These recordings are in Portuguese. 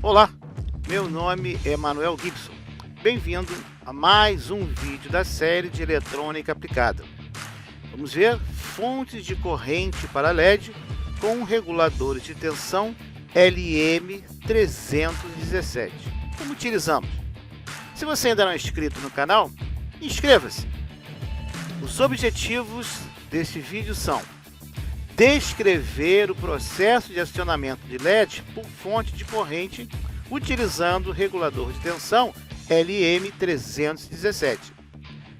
Olá, meu nome é Manuel Gibson. Bem-vindo a mais um vídeo da série de eletrônica aplicada. Vamos ver fontes de corrente para LED com reguladores de tensão LM317. Como utilizamos? Se você ainda não é inscrito no canal, inscreva-se. Os objetivos deste vídeo são descrever o processo de acionamento de LED por fonte de corrente utilizando o regulador de tensão LM317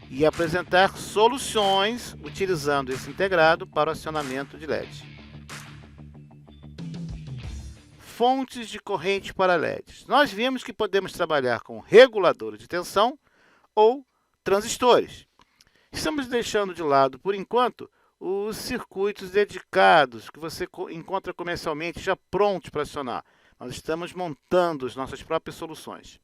e apresentar soluções utilizando esse integrado para o acionamento de LED. Fontes de corrente para LEDs. Nós vimos que podemos trabalhar com reguladores de tensão ou transistores. Estamos deixando de lado, por enquanto, os circuitos dedicados que você encontra comercialmente já prontos para acionar. Nós estamos montando as nossas próprias soluções.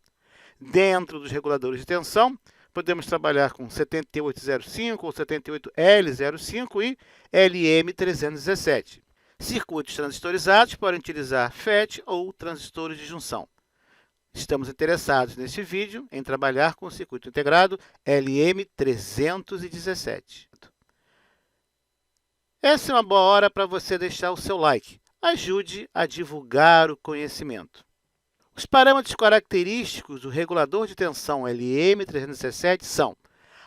Dentro dos reguladores de tensão, podemos trabalhar com 7805 ou 78L05 e LM317. Circuitos transistorizados podem utilizar FET ou transistores de junção. Estamos interessados neste vídeo em trabalhar com o circuito integrado LM317. Essa é uma boa hora para você deixar o seu like. Ajude a divulgar o conhecimento. Os parâmetros característicos do regulador de tensão LM317 são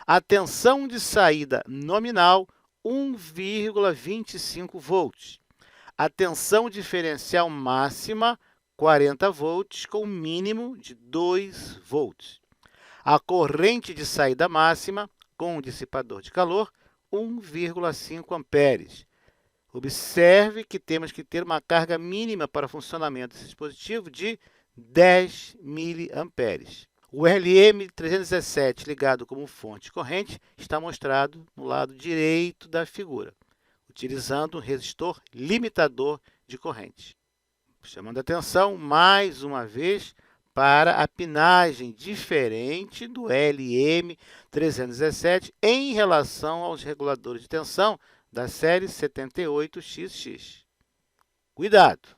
a tensão de saída nominal 1,25 volts, a tensão diferencial máxima 40 volts com mínimo de 2 volts, a corrente de saída máxima com um dissipador de calor 1,5 amperes. Observe que temos que ter uma carga mínima para o funcionamento desse dispositivo de 10 miliamperes. O LM317 ligado como fonte de corrente está mostrado no lado direito da figura, utilizando um resistor limitador de corrente. Chamando a atenção, mais uma vez, para a pinagem diferente do LM317 em relação aos reguladores de tensão da série 78XX. Cuidado!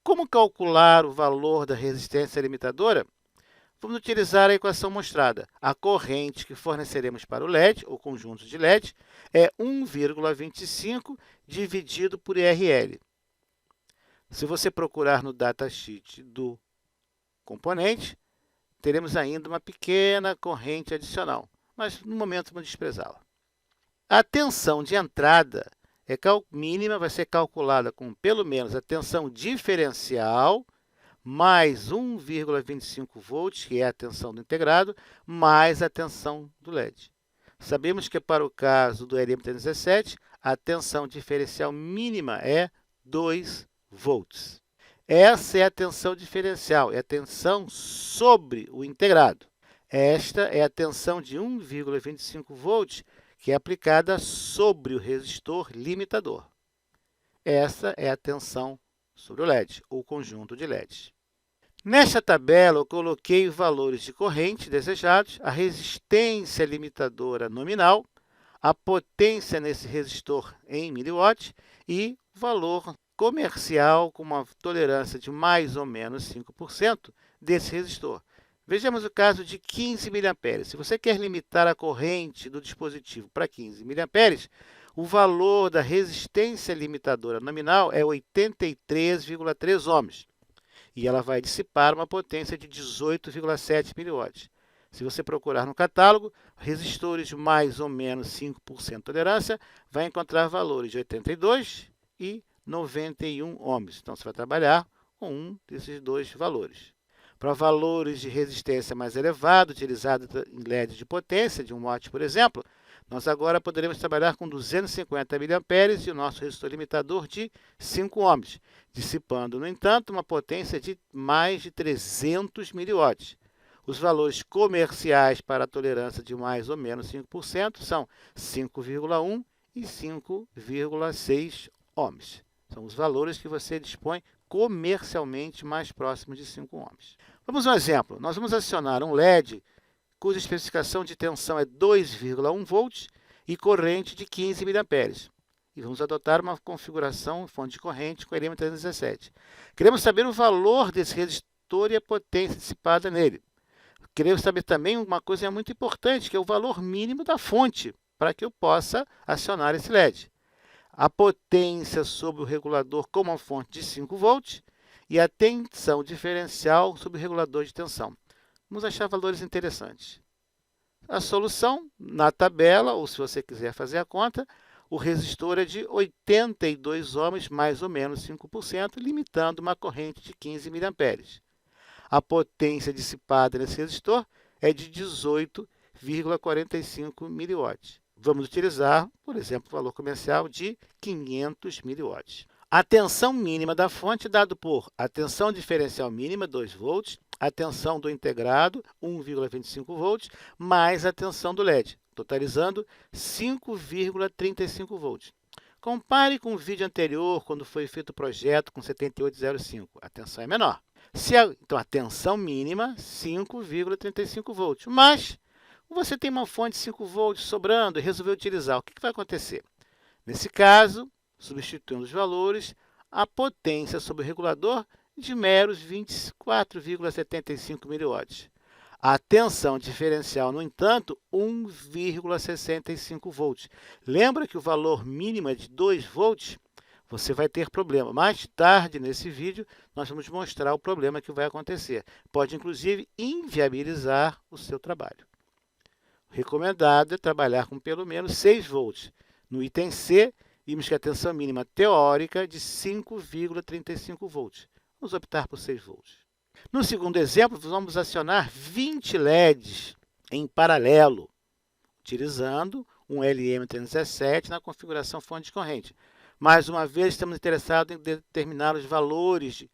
Como calcular o valor da resistência limitadora? Vamos utilizar a equação mostrada. A corrente que forneceremos para o LED, ou conjunto de LED, é 1,25 dividido por RL. Se você procurar no datasheet do componente, teremos ainda uma pequena corrente adicional, mas no momento vamos desprezá-la. A tensão de entrada mínima vai ser calculada com pelo menos a tensão diferencial mais 1,25 volts, que é a tensão do integrado, mais a tensão do LED. Sabemos que para o caso do LM317, a tensão diferencial mínima é 2 volts. Essa é a tensão diferencial, é a tensão sobre o integrado. Esta é a tensão de 1,25 volts, que é aplicada sobre o resistor limitador. Essa é a tensão sobre o LED, ou conjunto de LEDs. Nesta tabela, eu coloquei os valores de corrente desejados, a resistência limitadora nominal, a potência nesse resistor em miliwatts e o valor comercial com uma tolerância de mais ou menos 5% desse resistor. Vejamos o caso de 15 mA. Se você quer limitar a corrente do dispositivo para 15 mA, o valor da resistência limitadora nominal é 83,3 ohms e ela vai dissipar uma potência de 18,7 mW. Se você procurar no catálogo, resistores de mais ou menos 5% de tolerância, vai encontrar valores de 82 e 91 ohms. Então, você vai trabalhar com um desses dois valores. Para valores de resistência mais elevados, utilizados em LED de potência, de 1 watt, por exemplo, nós agora poderemos trabalhar com 250 mA e o nosso resistor limitador de 5 ohms, dissipando, no entanto, uma potência de mais de 300 mW. Os valores comerciais para a tolerância de mais ou menos 5% são 5,1 e 5,6 ohms. São os valores que você dispõe comercialmente mais próximos de 5 ohms. Vamos a um exemplo. Nós vamos acionar um LED cuja especificação de tensão é 2,1 volts e corrente de 15 mA. E vamos adotar uma configuração fonte de corrente com LM317. Queremos saber o valor desse resistor resistor e a potência dissipada nele. Queremos saber também uma coisa muito importante, que é o valor mínimo da fonte, para que eu possa acionar esse LED. A potência sobre o regulador com uma fonte de 5 volts e a tensão diferencial sobre o regulador de tensão. Vamos achar valores interessantes. A solução, na tabela, ou se você quiser fazer a conta, o resistor é de 82 ohms, mais ou menos 5%, limitando uma corrente de 15 mA. A potência dissipada nesse resistor é de 18,45 mW. Vamos utilizar, por exemplo, o valor comercial de 500 mW. A tensão mínima da fonte é dada por a tensão diferencial mínima, 2 volts, a tensão do integrado, 1,25 volts, mais a tensão do LED, totalizando 5,35 volts. Compare com o vídeo anterior, quando foi feito o projeto com 7805. A tensão é menor. Então, a tensão mínima, 5,35 volts. Mas você tem uma fonte de 5 volts sobrando e resolveu utilizar. O que vai acontecer? Nesse caso, substituindo os valores, a potência sobre o regulador de meros 24,75 mW. A tensão diferencial, no entanto, 1,65 volts. Lembra que o valor mínimo é de 2 volts? Você vai ter problema. Mais tarde, nesse vídeo, nós vamos mostrar o problema que vai acontecer. Pode, inclusive, inviabilizar o seu trabalho. O recomendado é trabalhar com pelo menos 6 volts. No item C, vimos que a tensão mínima teórica é de 5,35 volts. Vamos optar por 6 volts. No segundo exemplo, vamos acionar 20 LEDs em paralelo, utilizando um LM317 na configuração fonte de corrente. Mais uma vez, estamos interessados em determinar os valores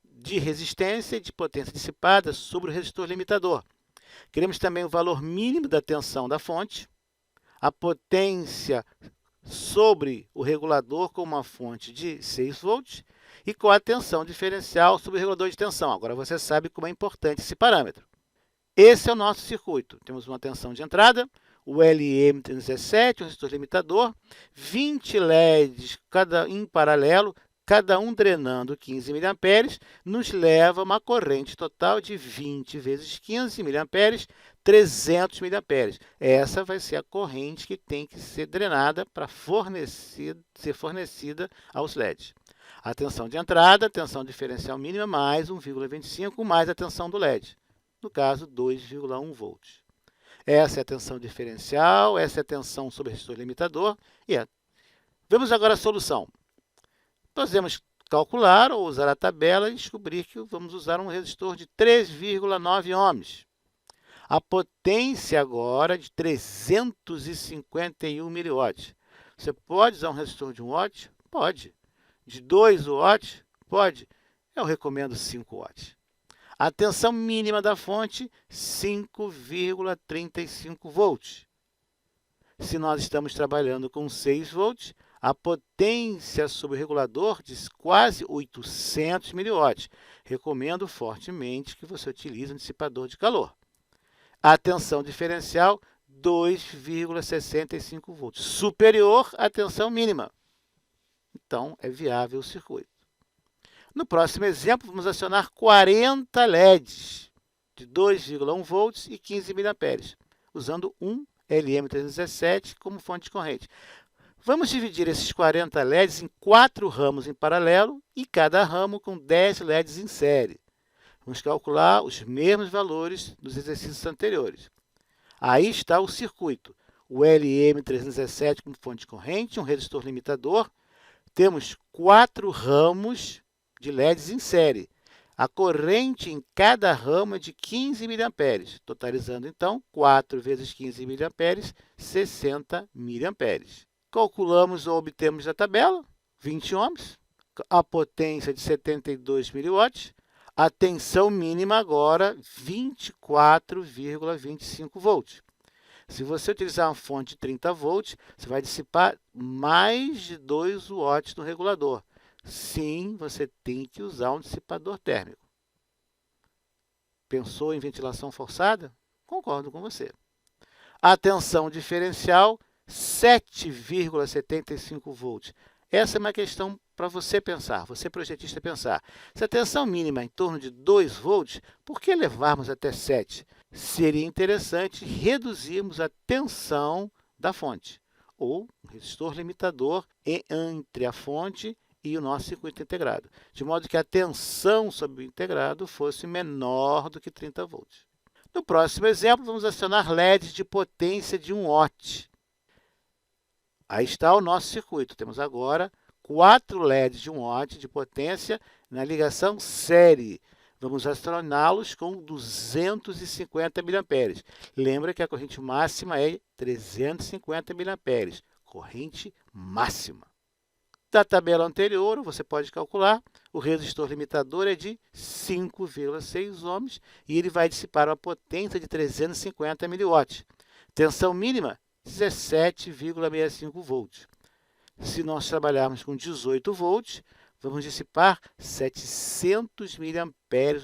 de resistência e de potência dissipada sobre o resistor limitador. Queremos também o valor mínimo da tensão da fonte, a potência sobre o regulador com uma fonte de 6 volts e com a tensão diferencial sobre o regulador de tensão. Agora você sabe como é importante esse parâmetro. Esse é o nosso circuito. Temos uma tensão de entrada, o LM317, o resistor limitador, 20 LEDs em paralelo, cada um drenando 15 mA, nos leva a uma corrente total de 20 vezes 15 mA, 300 mA. Essa vai ser a corrente que tem que ser drenada para ser fornecida aos LEDs. A tensão de entrada, tensão diferencial mínima, mais 1,25, mais a tensão do LED. No caso, 2,1 volts. Essa é a tensão diferencial, essa é a tensão sobre o resistor limitador. Vemos agora a solução. Podemos calcular ou usar a tabela e descobrir que vamos usar um resistor de 3,9 ohms. A potência agora é de 351 mW. Você pode usar um resistor de 1 watt? Pode. De 2 watts? Pode. Eu recomendo 5 watts. A tensão mínima da fonte, 5,35 volts. Se nós estamos trabalhando com 6 volts, a potência sobre o regulador de quase 800 mW. Recomendo fortemente que você utilize um dissipador de calor. A tensão diferencial, 2,65 volts, superior à tensão mínima. Então, é viável o circuito. No próximo exemplo, vamos acionar 40 LEDs de 2,1 volts e 15 mA, usando um LM317 como fonte de corrente. Vamos dividir esses 40 LEDs em 4 ramos em paralelo e cada ramo com 10 LEDs em série. Vamos calcular os mesmos valores dos exercícios anteriores. Aí está o circuito. O LM317 como fonte de corrente, um resistor limitador. Temos 4 ramos de LEDs em série. A corrente em cada ramo é de 15 mA, totalizando, então, 4 vezes 15 mA, 60 mA. Calculamos ou obtemos da tabela, 20 ohms, a potência de 72 mW, a tensão mínima agora, 24,25 volts. Se você utilizar uma fonte de 30 volts, você vai dissipar mais de 2 watts no regulador. Sim, você tem que usar um dissipador térmico. Pensou em ventilação forçada? Concordo com você. A tensão diferencial, 7,75 volts. Essa é uma questão para você pensar, você projetista pensar. Se a tensão mínima é em torno de 2 volts, por que levarmos até 7? Seria interessante reduzirmos a tensão da fonte, ou um resistor limitador entre a fonte e o nosso circuito integrado, de modo que a tensão sobre o integrado fosse menor do que 30 volts. No próximo exemplo, vamos acionar LEDs de potência de 1 watt. Aí está o nosso circuito. Temos agora 4 LEDs de 1 watt de potência na ligação série. Vamos acioná-los com 250 mA. Lembra que a corrente máxima é 350 mA, corrente máxima. Da tabela anterior, você pode calcular, o resistor limitador é de 5,6 ohms e ele vai dissipar uma potência de 350 mW. Tensão mínima, 17,65 volts. Se nós trabalharmos com 18 volts, vamos dissipar 700 mA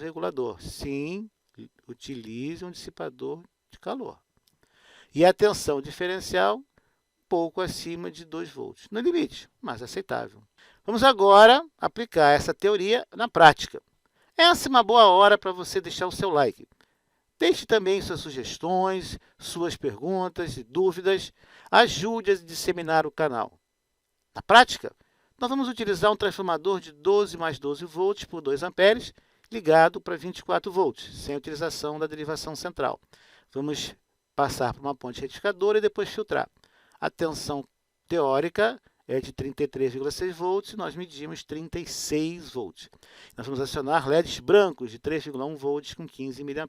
regulador. Sim, utilize um dissipador de calor. E a tensão diferencial, pouco acima de 2 volts. No limite, mas aceitável. Vamos agora aplicar essa teoria na prática. Essa é uma boa hora para você deixar o seu like. Deixe também suas sugestões, suas perguntas e dúvidas. Ajude a disseminar o canal. Na prática, nós vamos utilizar um transformador de 12 mais 12 volts por 2 amperes ligado para 24 volts, sem utilização da derivação central. Vamos passar por uma ponte retificadora e depois filtrar. A tensão teórica é de 33,6 volts e nós medimos 36 volts. Nós vamos acionar LEDs brancos de 3,1 volts com 15 mA.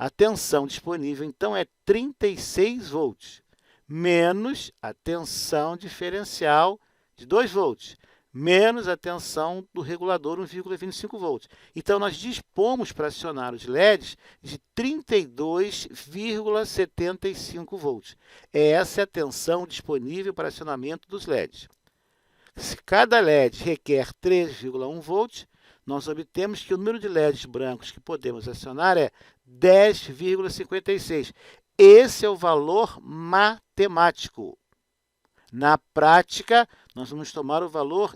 A tensão disponível, então, é 36 volts, menos a tensão diferencial de 2 volts, menos a tensão do regulador 1,25 volts. Então, nós dispomos para acionar os LEDs de 32,75 volts. Essa é a tensão disponível para acionamento dos LEDs. Se cada LED requer 3,1 volts, nós obtemos que o número de LEDs brancos que podemos acionar é 10,56. Esse é o valor matemático. Na prática, nós vamos tomar o valor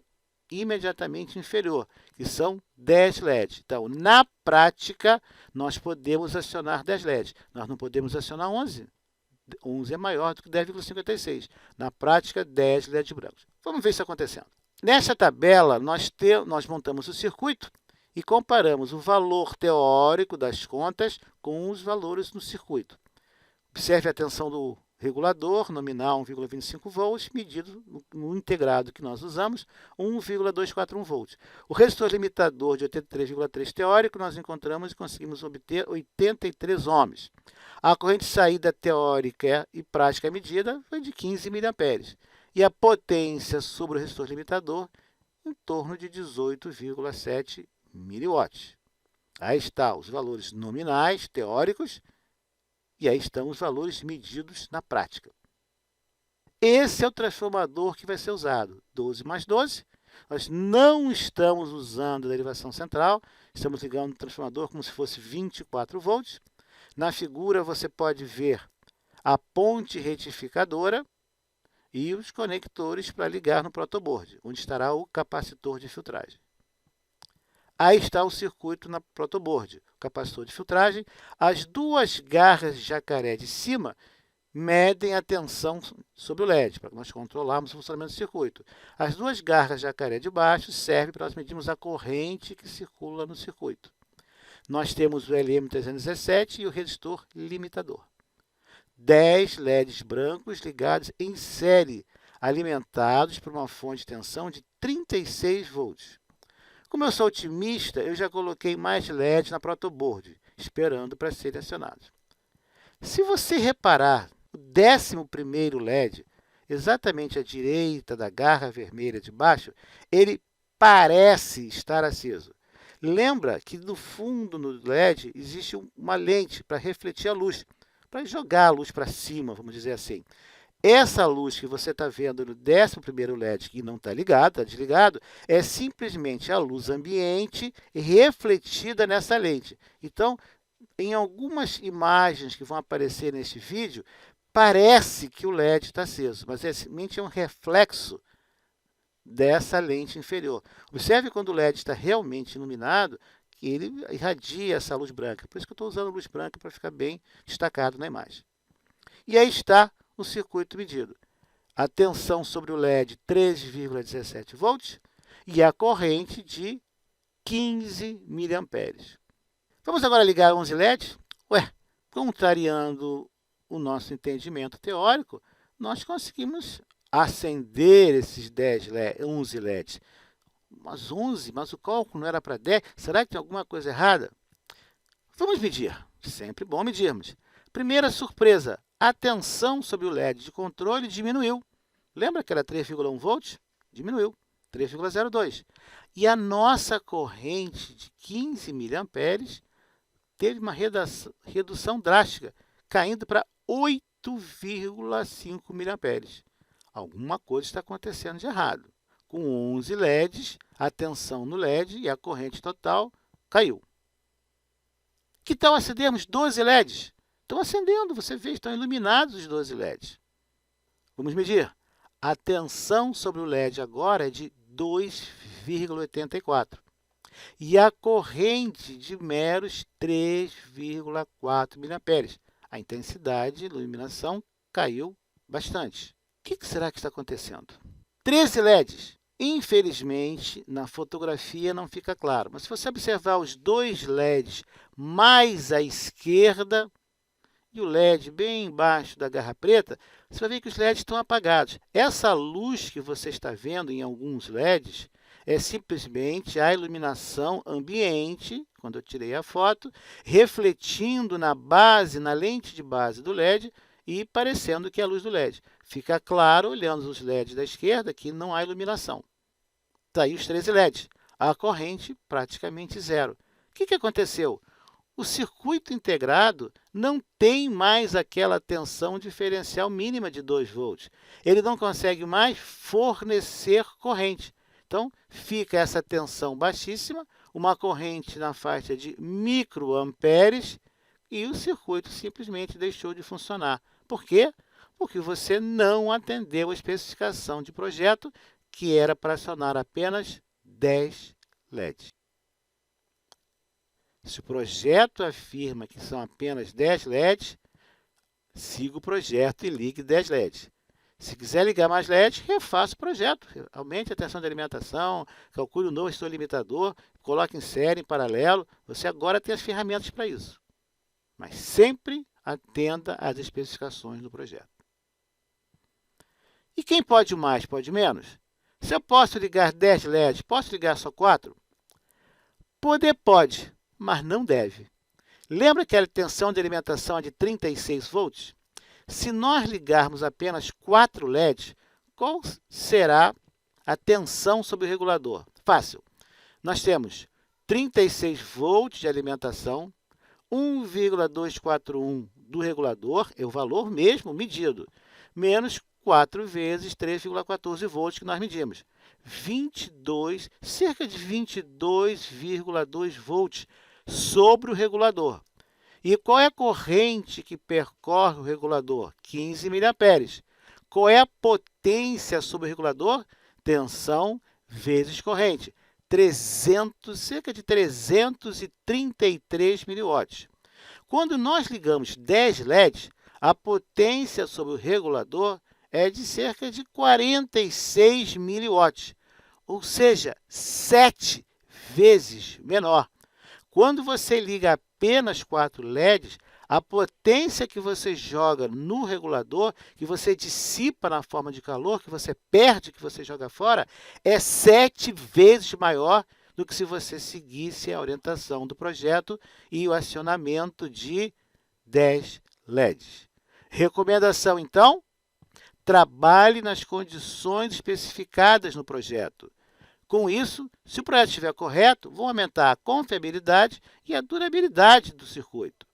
imediatamente inferior, que são 10 LEDs. Então, na prática, nós podemos acionar 10 LEDs. Nós não podemos acionar 11. 11 é maior do que 10,56. Na prática, 10 LEDs brancos. Vamos ver isso acontecendo. Nessa tabela, nós montamos o circuito e comparamos o valor teórico das contas com os valores no circuito. Observe a tensão do regulador, nominal 1,25 volts, medido no integrado que nós usamos, 1,241 volts. O resistor limitador de 83,3 teórico, nós encontramos e conseguimos obter 83 ohms. A corrente saída teórica e prática medida foi de 15 mA. E a potência sobre o resistor limitador em torno de 18,7 mW. Aí estão os valores nominais, teóricos, e aí estão os valores medidos na prática. Esse é o transformador que vai ser usado, 12 mais 12. Nós não estamos usando a derivação central, estamos ligando o transformador como se fosse 24 volts. Na figura você pode ver a ponte retificadora e os conectores para ligar no protoboard, onde estará o capacitor de filtragem. Aí está o circuito na protoboard, o capacitor de filtragem. As duas garras de jacaré de cima medem a tensão sobre o LED, para nós controlarmos o funcionamento do circuito. As duas garras de jacaré de baixo servem para nós medirmos a corrente que circula no circuito. Nós temos o LM317 e o resistor limitador. 10 LEDs brancos ligados em série, alimentados por uma fonte de tensão de 36 volts. Como eu sou otimista, eu já coloquei mais LEDs na protoboard, esperando para serem acionados. Se você reparar, o 11º LED, exatamente à direita da garra vermelha de baixo, ele parece estar aceso. Lembra que no fundo do LED existe uma lente para refletir a luz, para jogar a luz para cima, vamos dizer assim. Essa luz que você está vendo no 11º LED, que não está ligado, está desligado, é simplesmente a luz ambiente refletida nessa lente. Então, em algumas imagens que vão aparecer neste vídeo, parece que o LED está aceso, mas é simplesmente um reflexo dessa lente inferior. Observe quando o LED está realmente iluminado, que ele irradia essa luz branca. Por isso que eu estou usando luz branca para ficar bem destacado na imagem. E aí está o circuito medido. A tensão sobre o LED 3,17 volts e a corrente de 15 miliamperes. Vamos agora ligar 11 LEDs? Contrariando o nosso entendimento teórico, nós conseguimos acender esses 11 LEDs. Mas 11, mas o cálculo não era para 10? Será que tem alguma coisa errada? Vamos medir. Sempre bom medirmos. Primeira surpresa, a tensão sobre o LED de controle diminuiu. Lembra que era 3,1 volts? Diminuiu, 3,02. E a nossa corrente de 15 miliamperes teve uma redução drástica, caindo para 8,5 miliamperes. Alguma coisa está acontecendo de errado. Com 11 LEDs, a tensão no LED e a corrente total caiu. Que tal acendermos 12 LEDs? Estão acendendo, você vê, estão iluminados os 12 LEDs. Vamos medir. A tensão sobre o LED agora é de 2,84 e a corrente de meros 3,4 miliamperes. A intensidade de iluminação caiu bastante. O que será que está acontecendo? 13 LEDs. Infelizmente, na fotografia não fica claro, mas se você observar os dois LEDs mais à esquerda e o LED bem embaixo da garra preta, você vai ver que os LEDs estão apagados. Essa luz que você está vendo em alguns LEDs é simplesmente a iluminação ambiente, quando eu tirei a foto, refletindo na base, na lente de base do LED e parecendo que é a luz do LED. Fica claro, olhando os LEDs da esquerda, que não há iluminação. Está aí os 13 LEDs. A corrente praticamente zero. O que aconteceu? O circuito integrado não tem mais aquela tensão diferencial mínima de 2 volts. Ele não consegue mais fornecer corrente. Então, fica essa tensão baixíssima, uma corrente na faixa de microamperes e o circuito simplesmente deixou de funcionar. Por quê? Porque você não atendeu a especificação de projeto, que era para acionar apenas 10 LEDs. Se o projeto afirma que são apenas 10 LEDs, siga o projeto e ligue 10 LEDs. Se quiser ligar mais LEDs, refaça o projeto. Aumente a tensão de alimentação, calcule um novo gestor limitador, coloque em série, em paralelo. Você agora tem as ferramentas para isso. Mas sempre atenda às especificações do projeto. E quem pode mais, pode menos? Se eu posso ligar 10 LEDs, posso ligar só 4? Poder pode, mas não deve. Lembra que a tensão de alimentação é de 36 volts? Se nós ligarmos apenas 4 LEDs, qual será a tensão sobre o regulador? Fácil. Nós temos 36 volts de alimentação, 1,241 do regulador, é o valor mesmo medido, menos 4 vezes 3,14 volts que nós medimos. Cerca de 22,2 volts sobre o regulador. E qual é a corrente que percorre o regulador? 15 miliamperes. Qual é a potência sobre o regulador? Tensão vezes corrente. Cerca de 333 miliwatts. Quando nós ligamos 10 LEDs, a potência sobre o regulador é de cerca de 46 miliwatts, ou seja, 7 vezes menor. Quando você liga apenas 4 LEDs, a potência que você joga no regulador, que você dissipa na forma de calor, que você perde, que você joga fora, é 7 vezes maior do que se você seguisse a orientação do projeto e o acionamento de 10 LEDs. Recomendação, então? Trabalhe nas condições especificadas no projeto. Com isso, se o projeto estiver correto, vão aumentar a confiabilidade e a durabilidade do circuito.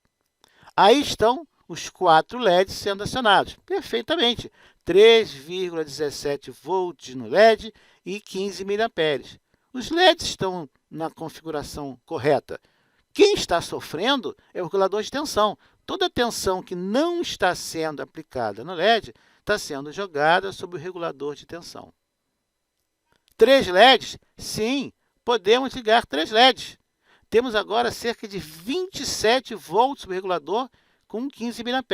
Aí estão os 4 LEDs sendo acionados. Perfeitamente. 3,17 volts no LED e 15 miliamperes. Os LEDs estão na configuração correta. Quem está sofrendo é o regulador de tensão. Toda a tensão que não está sendo aplicada no LED está sendo jogada sobre o regulador de tensão. 3 LEDs? Sim, podemos ligar 3 LEDs. Temos agora cerca de 27 volts no regulador com 15 mA.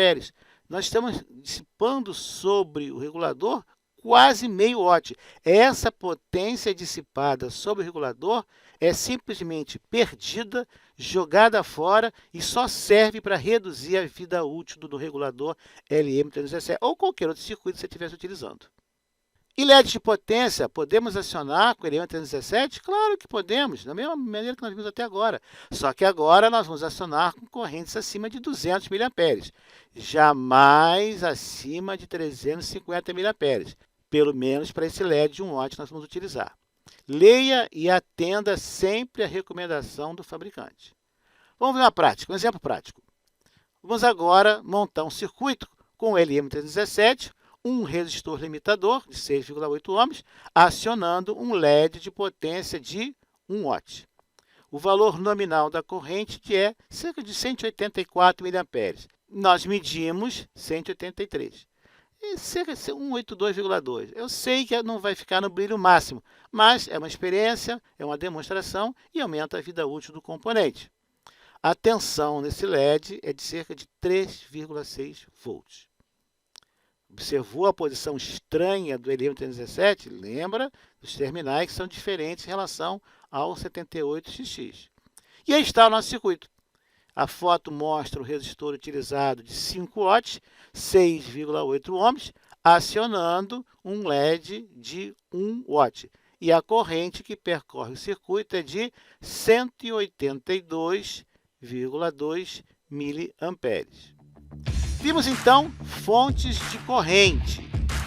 Nós estamos dissipando sobre o regulador quase meio watt. Essa potência dissipada sobre o regulador é simplesmente perdida, jogada fora e só serve para reduzir a vida útil do regulador LM317 ou qualquer outro circuito que você estivesse utilizando. E LEDs de potência, podemos acionar com o LM317? Claro que podemos, da mesma maneira que nós vimos até agora. Só que agora nós vamos acionar com correntes acima de 200 mA, jamais acima de 350 mA. Pelo menos para esse LED de 1 watt nós vamos utilizar. Leia e atenda sempre a recomendação do fabricante. Vamos ver uma prática, um exemplo prático. Vamos agora montar um circuito com o LM317, um resistor limitador de 6,8 ohms, acionando um LED de potência de 1 watt. O valor nominal da corrente é cerca de 184 mA. Nós medimos 183. E cerca de 182,2. Eu sei que não vai ficar no brilho máximo, mas é uma experiência, é uma demonstração e aumenta a vida útil do componente. A tensão nesse LED é de cerca de 3,6 volts. Observou a posição estranha do LM317? Lembra dos terminais que são diferentes em relação ao 78XX. E aí está o nosso circuito. A foto mostra o resistor utilizado de 5 watts, 6,8 ohms, acionando um LED de 1 watt. E a corrente que percorre o circuito é de 182,2 mA. Vimos então fontes de corrente,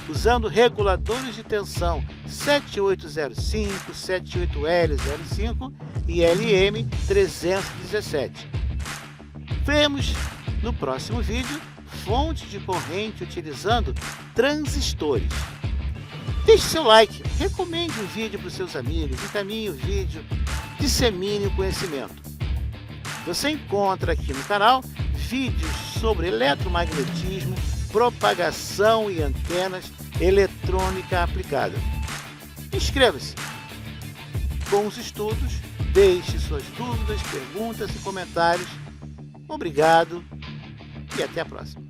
usando reguladores de tensão 7805, 78L05 e LM317. Vemos no próximo vídeo fonte de corrente utilizando transistores. Deixe seu like, recomende o vídeo para os seus amigos, encaminhe o vídeo, dissemine o conhecimento. Você encontra aqui no canal vídeos sobre eletromagnetismo, propagação e antenas, eletrônica aplicada. Inscreva-se. Bons estudos, deixe suas dúvidas, perguntas e comentários. Obrigado e até a próxima.